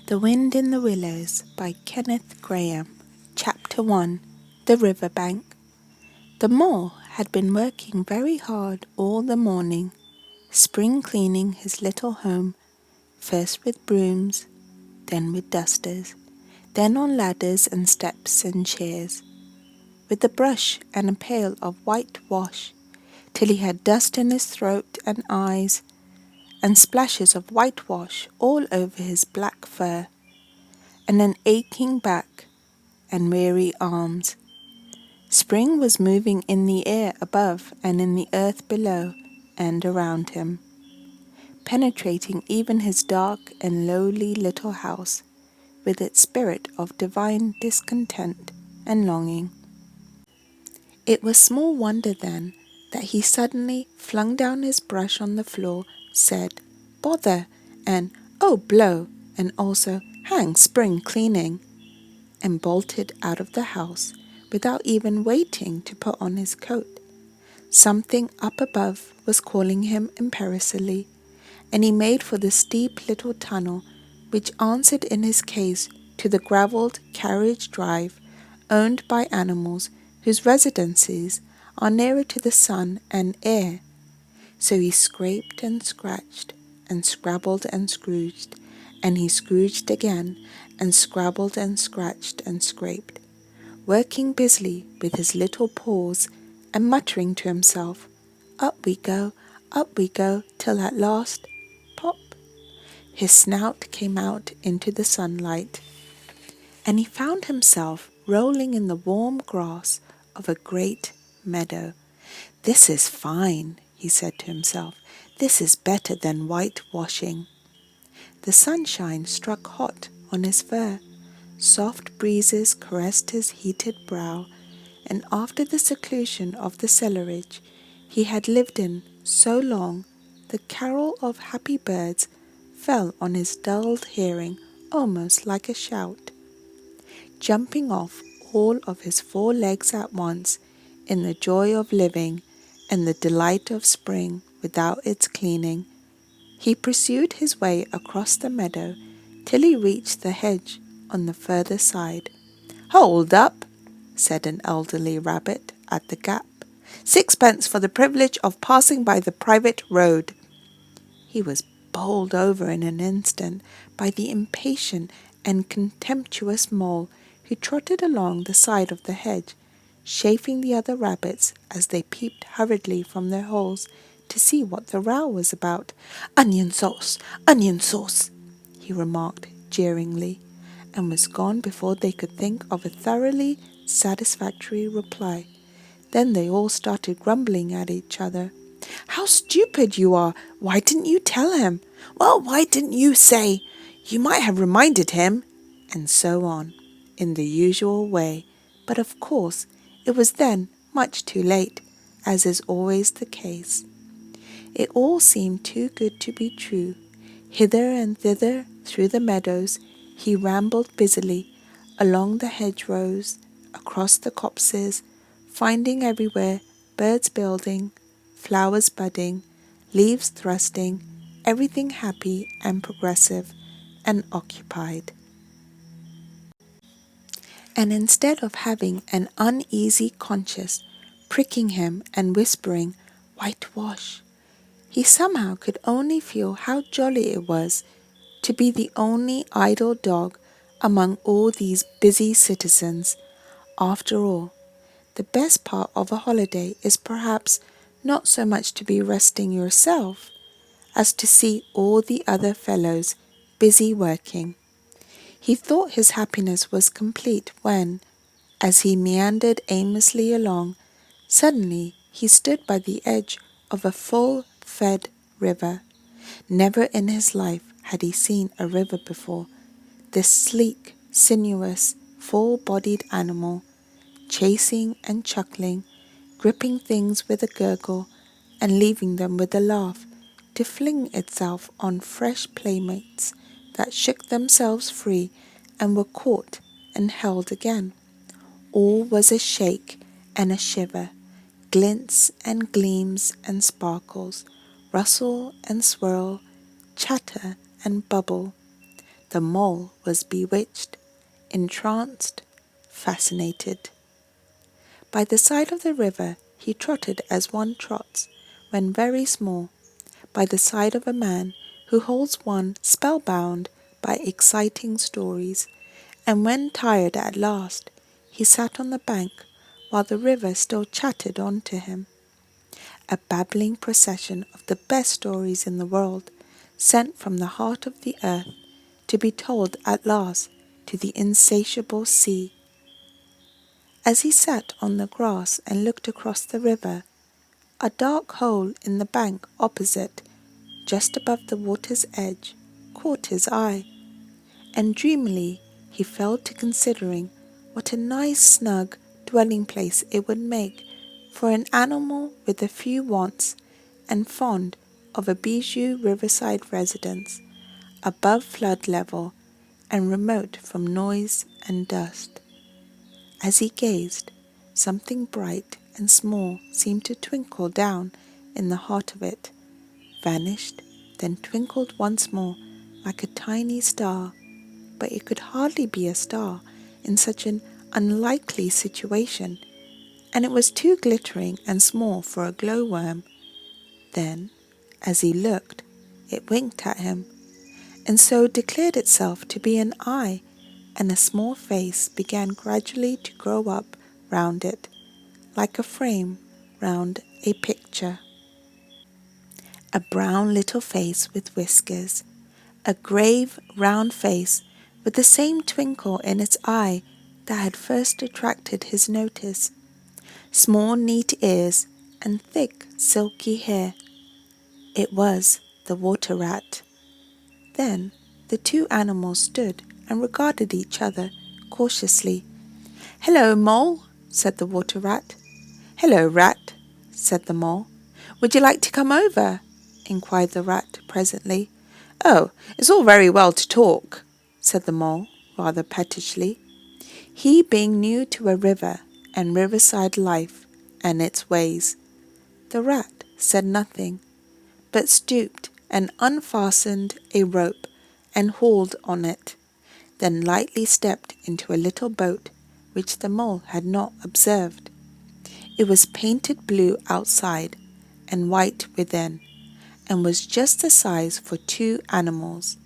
The Wind in the Willows by Kenneth Grahame. Chapter 1. The Riverbank. The mole had been working very hard all the morning, spring cleaning his little home, first with brooms, then with dusters, then on ladders and steps and chairs, with a brush and a pail of whitewash, till he had dust in his throat and eyes, and splashes of whitewash all over his black fur, and an aching back and weary arms. Spring was moving in the air above and in the earth below and around him, penetrating even his dark and lowly little house with its spirit of divine discontent and longing. It was small wonder then that he suddenly flung down his brush on the floor, said, "Bother," and "Oh, blow," and also "Hang spring cleaning," and bolted out of the house without even waiting to put on his coat. Something up above was calling him imperiously, and he made for the steep little tunnel which answered in his case to the gravelled carriage drive owned by animals whose residences are nearer to the sun and air. So he scraped and scratched, and scrabbled and scrooged, and he scrooged again, and scrabbled and scratched and scraped, working busily with his little paws, and muttering to himself, up we go, till at last, pop, his snout came out into the sunlight, and he found himself rolling in the warm grass of a great meadow. "This is fine," he said to himself. "This is better than whitewashing." The sunshine struck hot on his fur. Soft breezes caressed his heated brow, and after the seclusion of the cellarage he had lived in so long, the carol of happy birds fell on his dulled hearing almost like a shout. Jumping off all of his 4 legs at once, in the joy of living and the delight of spring without its cleaning, he pursued his way across the meadow till he reached the hedge on the further side. "Hold up," said an elderly rabbit at the gap. "Sixpence for the privilege of passing by the private road." He was bowled over in an instant by the impatient and contemptuous mole, who trotted along the side of the hedge, chaffing the other rabbits as they peeped hurriedly from their holes to see what the row was about. Onion sauce, he remarked jeeringly, and was gone before they could think of a thoroughly satisfactory reply. Then they all started grumbling at each other. "How stupid you are! Why didn't you tell him?" "Well, why didn't you say? You might have reminded him," and so on, in the usual way. But of course it was then much too late, as is always the case. It all seemed too good to be true. Hither and thither through the meadows he rambled busily, along the hedgerows, across the copses, finding everywhere birds building, flowers budding, leaves thrusting, everything happy and progressive and occupied. And instead of having an uneasy conscience pricking him and whispering, "Whitewash," he somehow could only feel how jolly it was to be the only idle dog among all these busy citizens. After all, the best part of a holiday is perhaps not so much to be resting yourself as to see all the other fellows busy working. He thought his happiness was complete when, as he meandered aimlessly along, suddenly he stood by the edge of a full-fed river. Never in his life had he seen a river before. This sleek, sinuous, full-bodied animal, chasing and chuckling, gripping things with a gurgle and leaving them with a laugh, to fling itself on fresh playmates that shook themselves free and were caught and held again. All was a shake and a shiver, glints and gleams and sparkles, rustle and swirl, chatter and bubble. The mole was bewitched, entranced, fascinated. By the side of the river he trotted as one trots, when very small, by the side of a man who holds one spellbound by exciting stories, and when tired at last, he sat on the bank while the river still chattered on to him. A babbling procession of the best stories in the world, sent from the heart of the earth, to be told at last to the insatiable sea. As he sat on the grass and looked across the river, a dark hole in the bank opposite, just above the water's edge, caught his eye, and dreamily he fell to considering what a nice snug dwelling place it would make for an animal with a few wants and fond of a bijou riverside residence, above flood level and remote from noise and dust. As he gazed, something bright and small seemed to twinkle down in the heart of it, vanished, then twinkled once more like a tiny star, but it could hardly be a star in such an unlikely situation, and it was too glittering and small for a glowworm. Then, as he looked, it winked at him, and so declared itself to be an eye, and a small face began gradually to grow up round it, like a frame round a picture. A brown little face with whiskers, a grave, round face with the same twinkle in its eye that had first attracted his notice, small neat ears, and thick silky hair. It was the water rat. Then the two animals stood and regarded each other cautiously. "Hello, mole," said the water rat. "Hello, rat," said the mole. "Would you like to come over?" inquired the rat presently. "Oh, it's all very well to talk," said the mole, rather pettishly, he being new to a river and riverside life and its ways. The rat said nothing, but stooped and unfastened a rope and hauled on it, then lightly stepped into a little boat which the mole had not observed. It was painted blue outside and white within, and was just the size for two animals,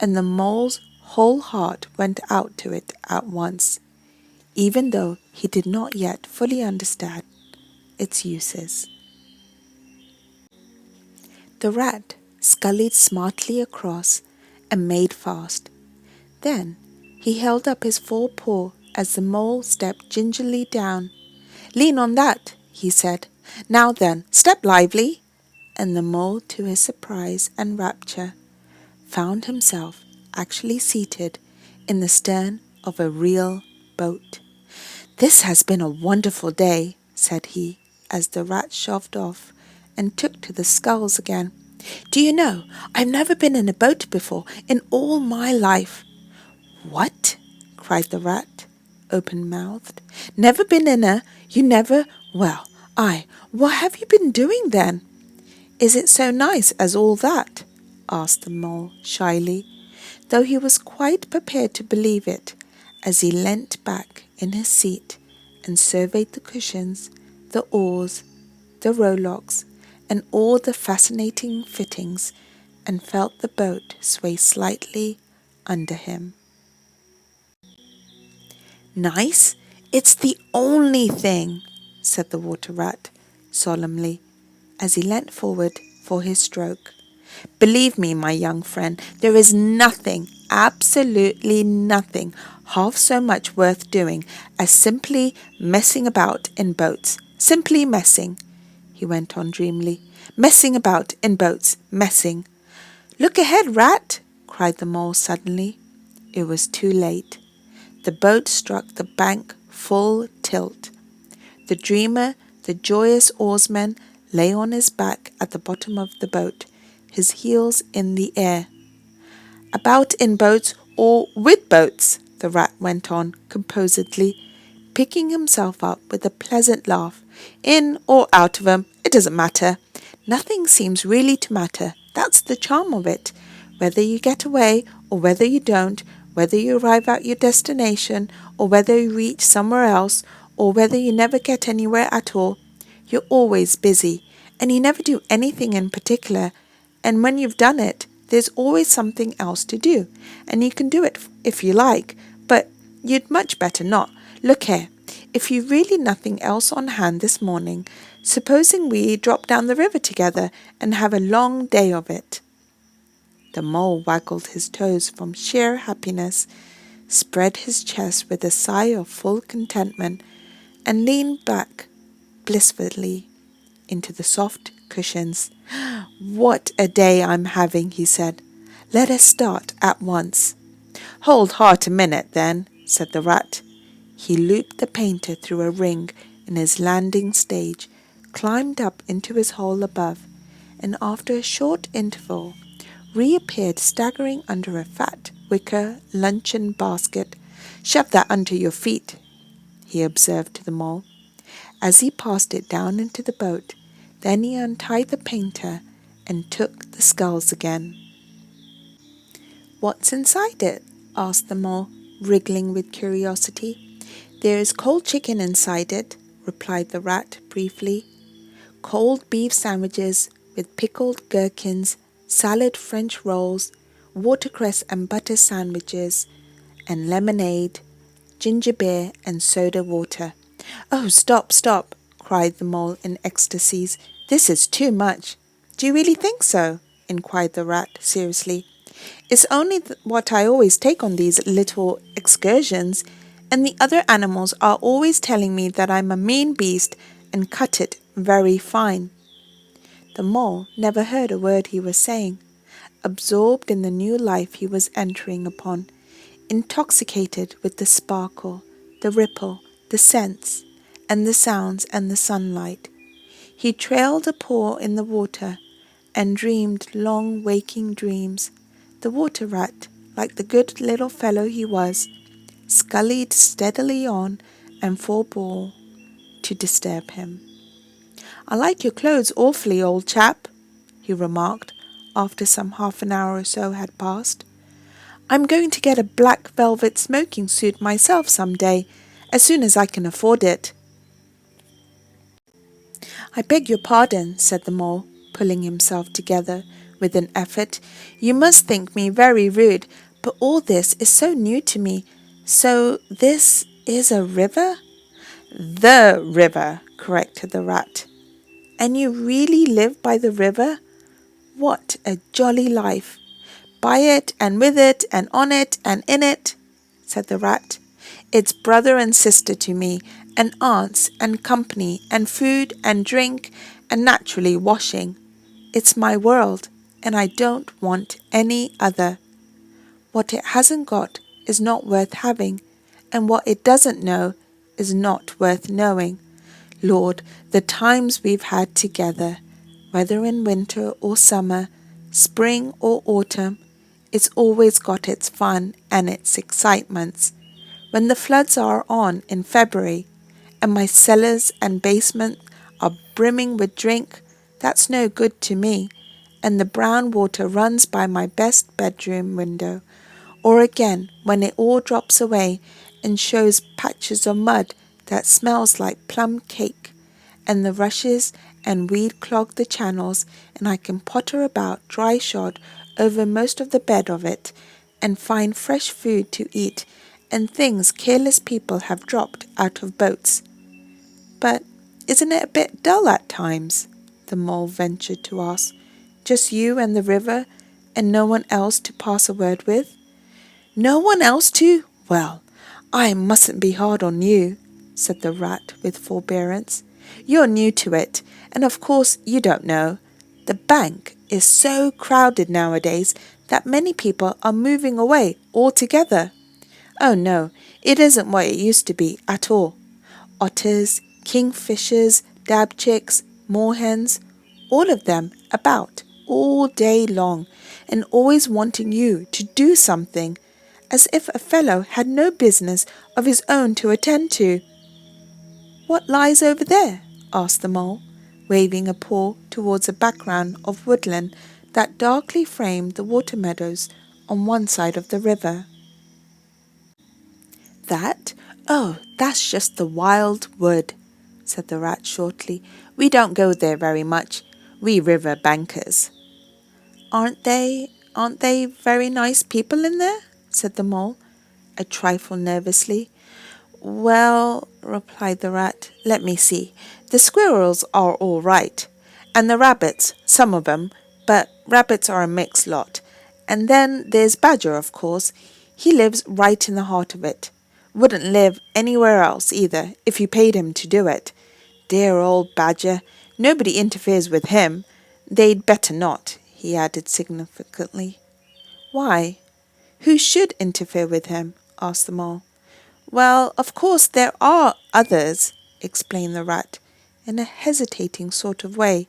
and the mole's whole heart went out to it at once, even though he did not yet fully understand its uses. The rat scullied smartly across and made fast. Then he held up his forepaw as the mole stepped gingerly down. "Lean on that," he said. "Now then, step lively." And the mole, to his surprise and rapture, found himself actually seated in the stern of a real boat. "This has been a wonderful day," said he, as the rat shoved off and took to the sculls again. "Do you know, I've never been in a boat before in all my life." "What?" cried the rat, open-mouthed. "Never been in a... You never... Well, what have you been doing then?" "Is it so nice as all that?" asked the mole shyly, though he was quite prepared to believe it, as he leant back in his seat and surveyed the cushions, the oars, the rowlocks, and all the fascinating fittings, and felt the boat sway slightly under him. "Nice? It's the only thing," said the water rat solemnly, as he leant forward for his stroke. "Believe me, my young friend, there is nothing, absolutely nothing, half so much worth doing as simply messing about in boats. Simply messing," he went on dreamily. "Messing about in boats, messing." "Look ahead, rat!" cried the mole suddenly. It was too late. The boat struck the bank full tilt. The dreamer, the joyous oarsman, lay on his back at the bottom of the boat, his heels in the air. "About in boats or with boats," the rat went on composedly, picking himself up with a pleasant laugh. "In or out of 'em, it doesn't matter. Nothing seems really to matter. That's the charm of it, whether you get away or whether you don't, whether you arrive at your destination, or whether you reach somewhere else, or whether you never get anywhere at all, you're always busy, and you never do anything in particular, and when you've done it, there's always something else to do, and you can do it if you like, but you'd much better not. Look here, if you've really nothing else on hand this morning, supposing we drop down the river together and have a long day of it. The mole waggled his toes from sheer happiness, spread his chest with a sigh of full contentment, and leaned back blissfully into the soft cushions. "What a day I'm having," he said. "Let us start at once." "Hold hard a minute, then," said the rat. He looped the painter through a ring in his landing stage, climbed up into his hole above, and after a short interval reappeared staggering under a fat wicker luncheon basket. "Shove that under your feet," he observed to the mole, as he passed it down into the boat. Then he untied the painter and took the sculls again. "What's inside it?" asked the mole, wriggling with curiosity. "There is cold chicken inside it," replied the rat briefly. "Cold beef sandwiches with pickled gherkins, salad French rolls, watercress and butter sandwiches, and lemonade, ginger beer and soda water." "Oh, stop, stop," cried the mole in ecstasies. "This is too much." "Do you really think so?" inquired the rat seriously. "It's only what I always take on these little excursions, and the other animals are always telling me that I'm a mean beast and cut it very fine." The mole never heard a word he was saying, absorbed in the new life he was entering upon, intoxicated with the sparkle, the ripple, the scents, and the sounds and the sunlight. He trailed a paw in the water and dreamed long waking dreams. The water rat, like the good little fellow he was, scullied steadily on and forbore to disturb him. "I like your clothes awfully, old chap," he remarked, after some half an hour or so had passed. "I'm going to get a black velvet smoking suit myself some day, as soon as I can afford it." "I beg your pardon," said the mole, pulling himself together with an effort. "You must think me very rude, but all this is so new to me. So this is a river?" "The river," corrected the rat. "And you really live by the river? What a jolly life! By it and with it and on it and in it," said the rat. "It's brother and sister to me, and aunts and company and food and drink and naturally washing. It's my world, and I don't want any other. What it hasn't got is not worth having, and what it doesn't know is not worth knowing. Lord, the times we've had together, whether in winter or summer, spring or autumn, it's always got its fun and its excitements. When the floods are on in February, and my cellars and basement are brimming with drink, that's no good to me, and the brown water runs by my best bedroom window. Or again, when it all drops away and shows patches of mud that smells like plum cake, and the rushes and weed clog the channels, and I can potter about dry-shod over most of the bed of it, and find fresh food to eat, and things careless people have dropped out of boats." "But isn't it a bit dull at times?" the mole ventured to ask. "Just you and the river, and no one else to pass a word with?" "No one else to? Well, I mustn't be hard on you," said the rat with forbearance. "You're new to it, and of course you don't know. The bank is so crowded nowadays that many people are moving away altogether. Oh no, it isn't what it used to be at all. Otters, kingfishers, dabchicks, moorhens, all of them about all day long, and always wanting you to do something, as if a fellow had no business of his own to attend to." "What lies over there?" asked the mole, waving a paw towards a background of woodland that darkly framed the water meadows on one side of the river. That? Oh, that's just the wild wood, said the rat shortly. We don't go there very much, we riverbankers. Aren't they very nice people in there? Said the mole, a trifle nervously. Well, replied the rat, let me see. The squirrels are all right, and the rabbits, some of 'em, but rabbits are a mixed lot. And then there's Badger, of course. He lives right in the heart of it. Wouldn't live anywhere else either, if you paid him to do it. Dear old Badger, nobody interferes with him. They'd better not, he added significantly. Why? Who should interfere with him? Asked the mole. Well, of course there are others, explained the rat, in a hesitating sort of way.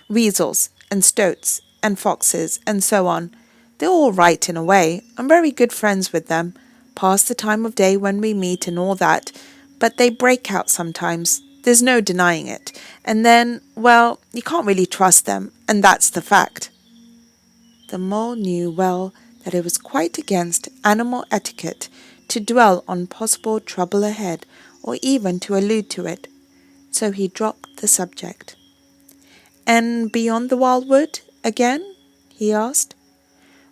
Weasels and stoats and foxes and so on. They're all right in a way. I'm very good friends with them. Pass the time of day when we meet and all that. But they break out sometimes. There's no denying it. And then, well, you can't really trust them, and that's the fact. The mole knew well that it was quite against animal etiquette to dwell on possible trouble ahead, or even to allude to it, so he dropped the subject. And beyond the wildwood again? He asked,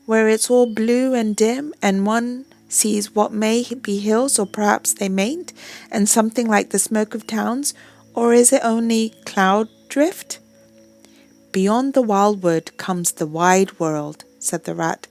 where it's all blue and dim, and one sees what may be hills, or perhaps they mayn't, and something like the smoke of towns, or is it only cloud drift? Beyond the wildwood comes the wide world, said the rat,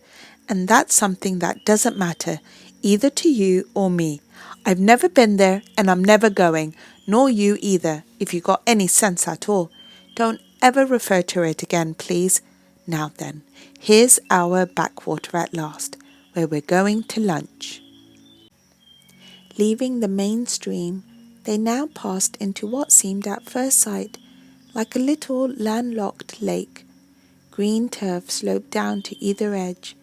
and that's something that doesn't matter, either to you or me. I've never been there, and I'm never going, nor you either, if you got any sense at all. Don't ever refer to it again, please. Now then, here's our backwater at last, where we're going to lunch. Leaving the main stream, they now passed into what seemed at first sight like a little landlocked lake. Green turf sloped down to either edge.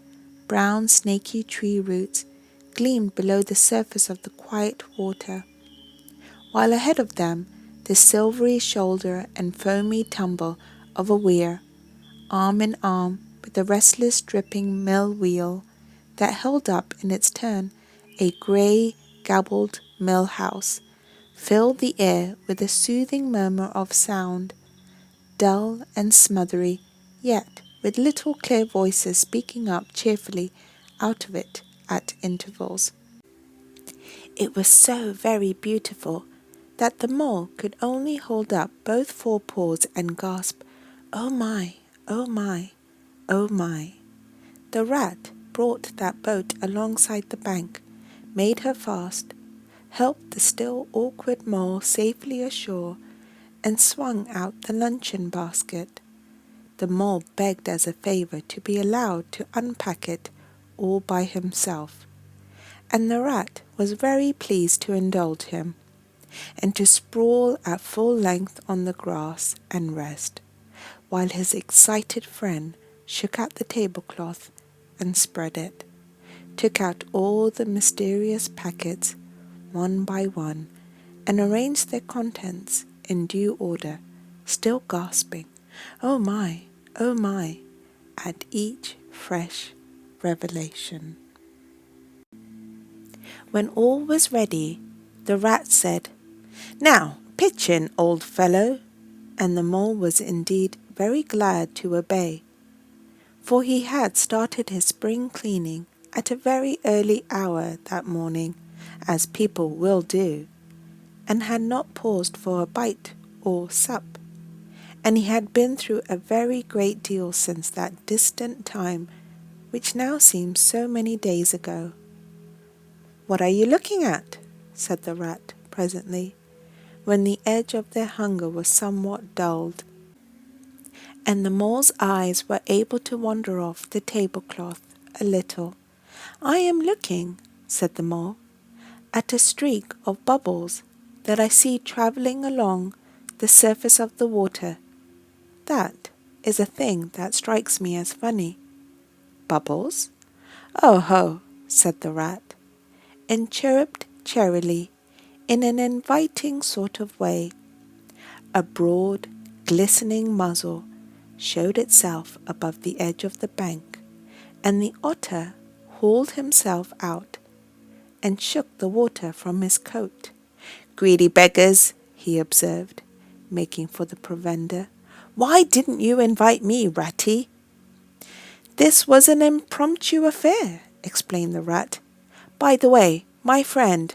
Brown snaky tree roots gleamed below the surface of the quiet water, while ahead of them the silvery shoulder and foamy tumble of a weir, arm in arm with the restless dripping mill wheel that held up in its turn a grey gabbled mill house, filled the air with a soothing murmur of sound, dull and smothery, yet with little clear voices speaking up cheerfully out of it at intervals. It was so very beautiful that the mole could only hold up both forepaws and gasp, "Oh my, oh my, oh my." The rat brought that boat alongside the bank, made her fast, helped the still awkward mole safely ashore, and swung out the luncheon basket. The mole begged as a favour to be allowed to unpack it all by himself, and the rat was very pleased to indulge him, and to sprawl at full length on the grass and rest, while his excited friend shook out the tablecloth and spread it, took out all the mysterious packets one by one, and arranged their contents in due order, still gasping, "Oh my, oh my," at each fresh revelation. When all was ready, the rat said, "Now, pitch in, old fellow," and the mole was indeed very glad to obey, for he had started his spring cleaning at a very early hour that morning, as people will do, and had not paused for a bite or sup, and he had been through a very great deal since that distant time which now seems so many days ago. "What are you looking at?" said the rat presently, when the edge of their hunger was somewhat dulled, and the mole's eyes were able to wander off the tablecloth a little. "I am looking," said the mole, "at a streak of bubbles that I see travelling along the surface of the water. That is a thing that strikes me as funny." "Bubbles? Oh ho," said the rat, and chirruped cheerily in an inviting sort of way. A broad, glistening muzzle showed itself above the edge of the bank, and the otter hauled himself out and shook the water from his coat. "Greedy beggars," he observed, making for the provender. "Why didn't you invite me, Ratty?" "This was an impromptu affair," explained the rat. "By the way, my friend,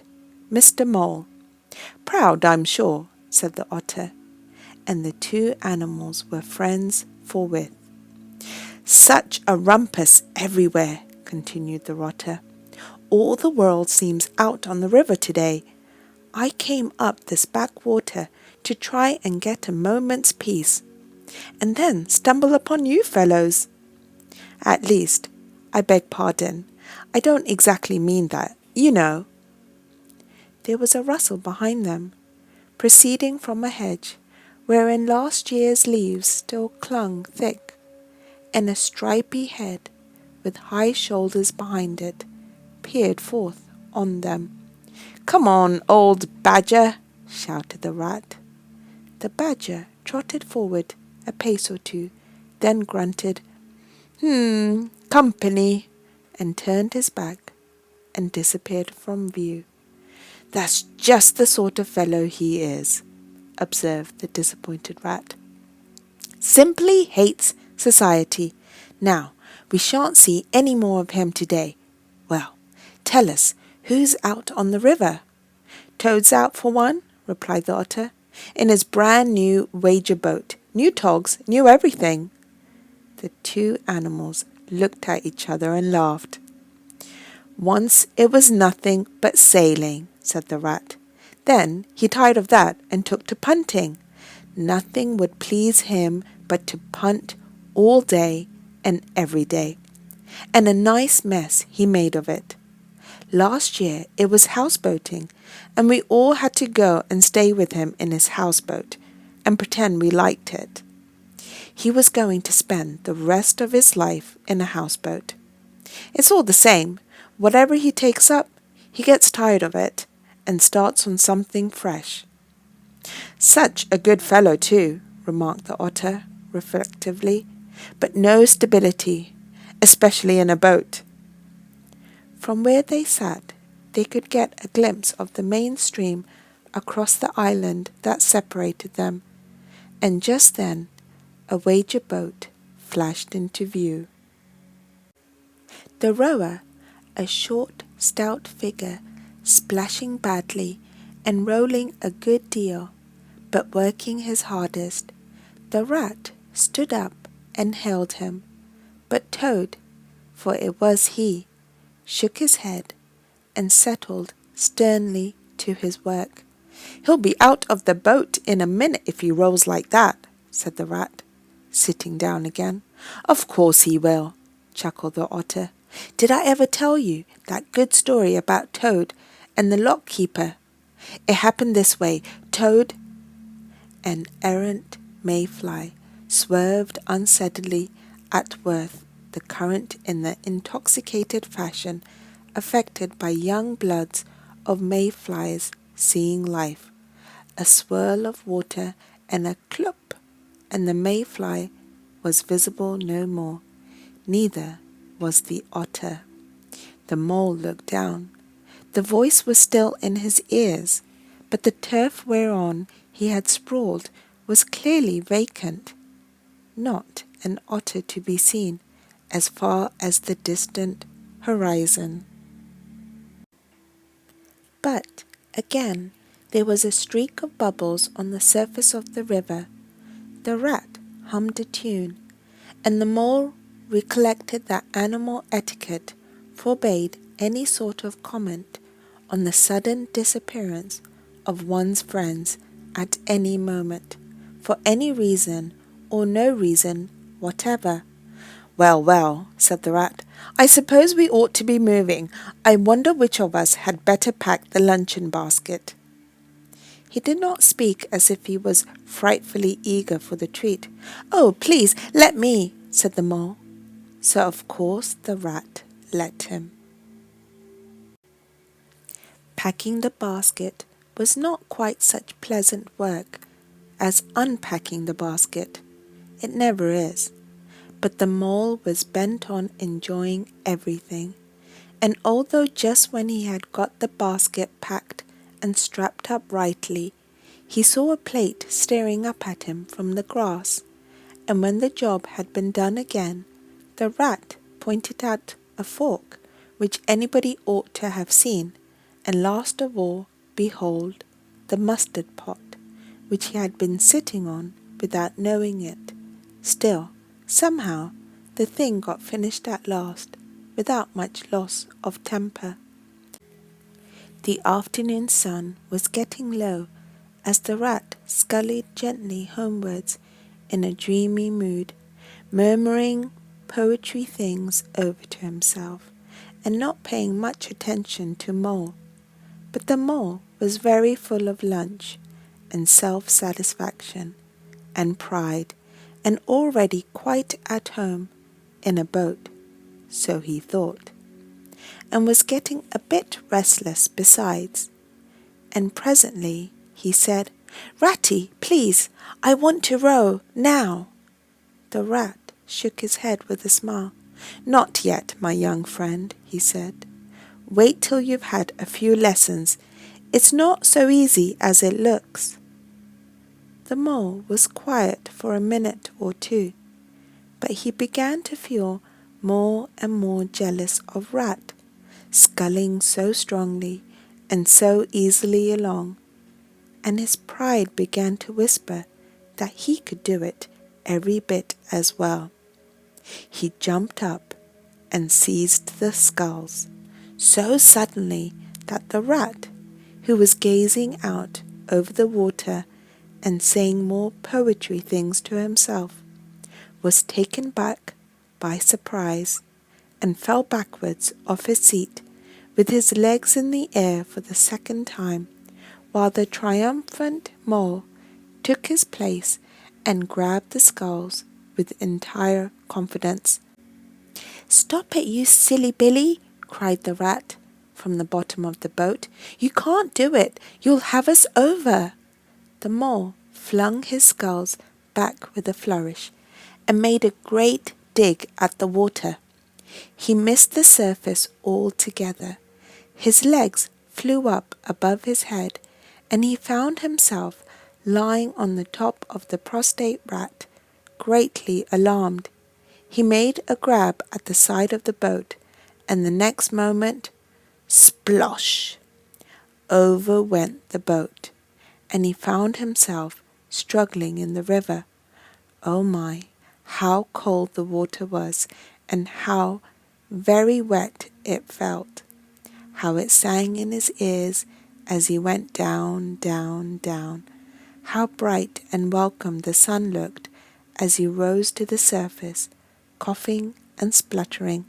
Mr. Mole." "Proud, I'm sure," said the otter, and the two animals were friends forthwith. "Such a rumpus everywhere," continued the otter. "All the world seems out on the river today. I came up this backwater to try and get a moment's peace, and then stumble upon you fellows. At least, I beg pardon, I don't exactly mean that, you know." There was a rustle behind them, proceeding from a hedge wherein last year's leaves still clung thick, and a stripy head with high shoulders behind it peered forth on them. "Come on, old badger," shouted the rat. The badger trotted forward a pace or two, then grunted, company," and turned his back and disappeared from view. "That's just the sort of fellow he is," observed the disappointed rat. "Simply hates society. Now, we shan't see any more of him today. Well, tell us, who's out on the river?" "Toad's out for one," replied the otter, "in his brand new wager boat. New togs, new everything." The two animals looked at each other and laughed. "Once it was nothing but sailing," said the rat. "Then he tired of that and took to punting. Nothing would please him but to punt all day and every day. And a nice mess he made of it. Last year it was houseboating, and we all had to go and stay with him in his houseboat and pretend we liked it. He was going to spend the rest of his life in a houseboat. It's all the same. Whatever he takes up, he gets tired of it and starts on something fresh." "Such a good fellow, too," remarked the otter reflectively, "but no stability, especially in a boat." From where they sat, they could get a glimpse of the main stream across the island that separated them, and just then a wager boat flashed into view. The rower, a short, stout figure, splashing badly and rolling a good deal, but working his hardest. The rat stood up and hailed him, but Toad, for it was he, shook his head and settled sternly to his work. "He'll be out of the boat in a minute if he rolls like that," said the rat, sitting down again. "Of course he will," chuckled the otter. "Did I ever tell you that good story about Toad and the lock keeper? It happened this way. Toad—" An errant mayfly swerved unsteadily athwart the current in the intoxicated fashion affected by young bloods of mayflies seeing life. A swirl of water and a clop, and the mayfly was visible no more. Neither was the otter. The mole looked down. The voice was still in his ears, but the turf whereon he had sprawled was clearly vacant. Not an otter to be seen as far as the distant horizon. But again there was a streak of bubbles on the surface of the river. The rat hummed a tune, and the mole recollected that animal etiquette forbade any sort of comment on the sudden disappearance of one's friends at any moment, for any reason or no reason whatever. "Well, well," said the rat, "I suppose we ought to be moving. I wonder which of us had better pack the luncheon basket." He did not speak as if he was frightfully eager for the treat. "Oh, please, let me," said the mole. So of course the rat let him. Packing the basket was not quite such pleasant work as unpacking the basket. It never is. But the mole was bent on enjoying everything. And although just when he had got the basket packed and strapped up rightly, he saw a plate staring up at him from the grass, and when the job had been done again, the rat pointed out a fork which anybody ought to have seen, and last of all, behold, the mustard pot, which he had been sitting on without knowing it. Still, somehow, the thing got finished at last, without much loss of temper. The afternoon sun was getting low as the rat scullied gently homewards in a dreamy mood, murmuring poetry things over to himself, and not paying much attention to Mole. But the Mole was very full of lunch, and self-satisfaction, and pride, and already quite at home in a boat, so he thought, and was getting a bit restless besides. And presently he said, "Ratty, please, I want to row now." The rat shook his head with a smile. "Not yet, my young friend," he said. "Wait till you've had a few lessons. It's not so easy as it looks." The Mole was quiet for a minute or two, but he began to feel more and more jealous of Rat, sculling so strongly and so easily along, and his pride began to whisper that he could do it every bit as well. He jumped up and seized the sculls so suddenly that the rat, who was gazing out over the water and saying more poetry things to himself, was taken back by surprise and fell backwards off his seat with his legs in the air for the second time, while the triumphant Mole took his place and grabbed the sculls with entire confidence. "Stop it, you silly Billy!" cried the rat from the bottom of the boat. "You can't do it. You'll have us over." The Mole flung his sculls back with a flourish and made a great dig at the water. He missed the surface altogether. His legs flew up above his head, and he found himself lying on the top of the prostrate rat, greatly alarmed. He made a grab at the side of the boat, and the next moment, splosh! Over went the boat, and he found himself struggling in the river. Oh my, how cold the water was, and how very wet it felt! How it sang in his ears as he went down, down, down! How bright and welcome the sun looked as he rose to the surface, coughing and spluttering!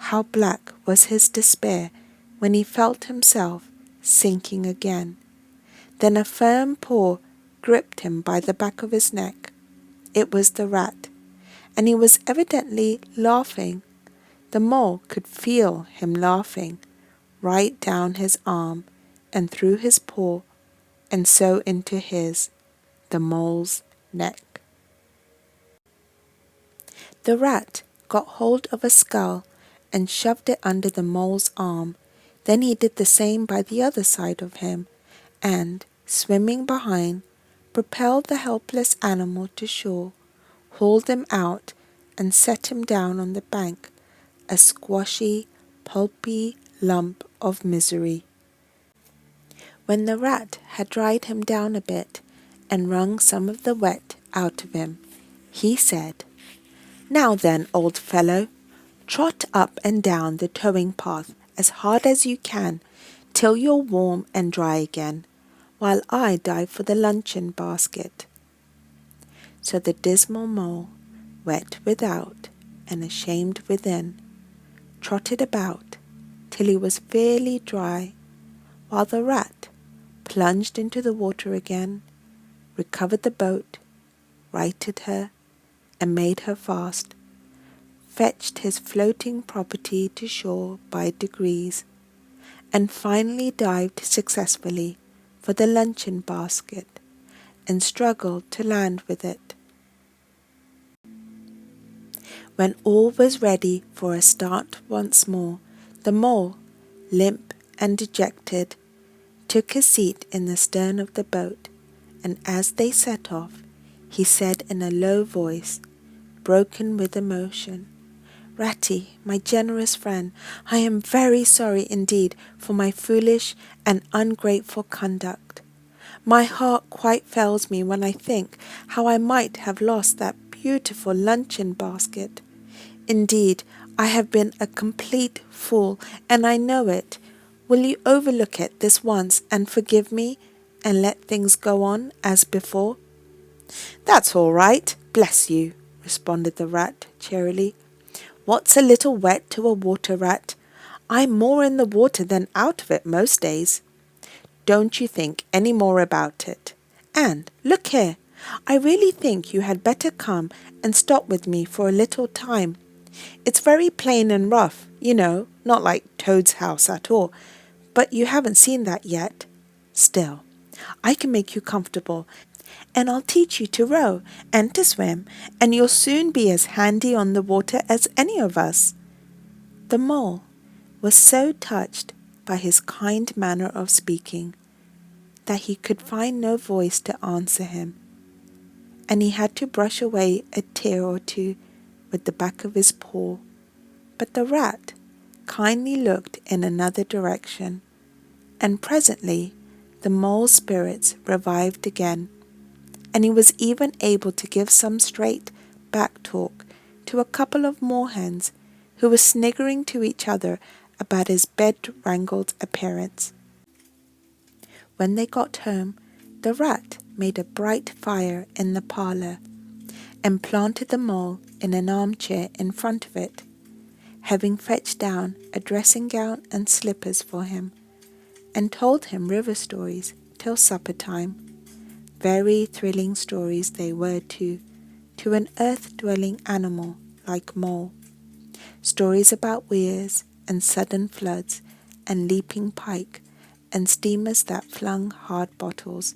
How black was his despair when he felt himself sinking again! Then a firm paw gripped him by the back of his neck. It was the rat, and he was evidently laughing. The Mole could feel him laughing, right down his arm and through his paw, and so into his, the Mole's, neck. The rat got hold of a scull and shoved it under the Mole's arm. Then he did the same by the other side of him, and, swimming behind, propelled the helpless animal to shore, hauled him out, and set him down on the bank, a squashy, pulpy lump of misery. When the rat had dried him down a bit and wrung some of the wet out of him, he said, "Now then, old fellow, trot up and down the towing path as hard as you can till you're warm and dry again, while I dive for the luncheon basket." So the dismal Mole, wet without and ashamed within, trotted about till he was fairly dry, while the rat plunged into the water again, recovered the boat, righted her, and made her fast, fetched his floating property to shore by degrees, and finally dived successfully for the luncheon basket, and struggled to land with it. When all was ready for a start once more, The mole, limp and dejected, took his seat in the stern of the boat, and as they set off, he said in a low voice, broken with emotion, "Ratty, my generous friend, I am very sorry indeed for my foolish and ungrateful conduct. My heart quite fails me when I think how I might have lost that beautiful luncheon basket. Indeed, I have been a complete fool, and I know it. Will you overlook it this once and forgive me, and let things go on as before?" "That's all right, bless you," responded the rat cheerily. "What's a little wet to a water rat? I'm more in the water than out of it most days. Don't you think any more about it. And look here, I really think you had better come and stop with me for a little time. It's very plain and rough, you know, not like Toad's house at all, but you haven't seen that yet. Still, I can make you comfortable, and I'll teach you to row and to swim, and you'll soon be as handy on the water as any of us." The mole was so touched by his kind manner of speaking that he could find no voice to answer him, and he had to brush away a tear or two with the back of his paw. But the rat kindly looked in another direction, and presently the mole's spirits revived again, and he was even able to give some straight back talk to a couple of moorhens who were sniggering to each other about his bed-wrangled appearance. When they got home, the rat made a bright fire in the parlour, and planted the mole in an armchair in front of it, having fetched down a dressing-gown and slippers for him, and told him river stories till supper-time. Very thrilling stories they were too, to an earth-dwelling animal like mole. Stories about weirs and sudden floods and leaping pike and steamers that flung hard bottles.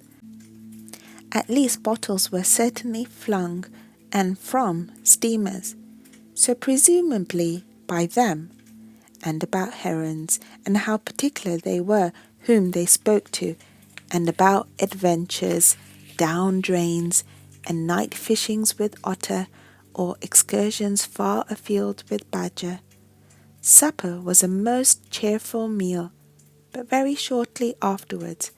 At least bottles were certainly flung and from steamers, so presumably by them, and about herons, and how particular they were whom they spoke to, and about adventures, down drains, and night fishings with otter, or excursions far afield with badger. Supper was a most cheerful meal, but very shortly afterwards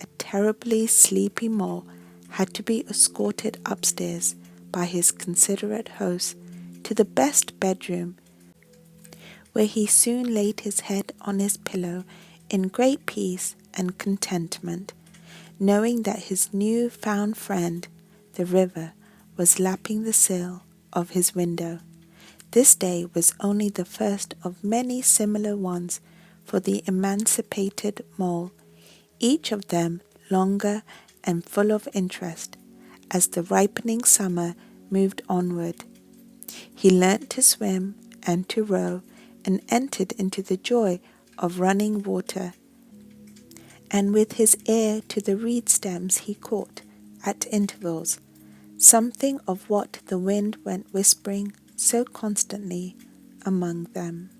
a terribly sleepy mole had to be escorted upstairs by his considerate host to the best bedroom, where he soon laid his head on his pillow in great peace and contentment, knowing that his new-found friend, the river, was lapping the sill of his window. This day was only the first of many similar ones for the emancipated mole, each of them longer and full of interest, as the ripening summer moved onward. He learnt to swim and to row, and entered into the joy of running water, and with his ear to the reed stems he caught, at intervals, something of what the wind went whispering so constantly among them.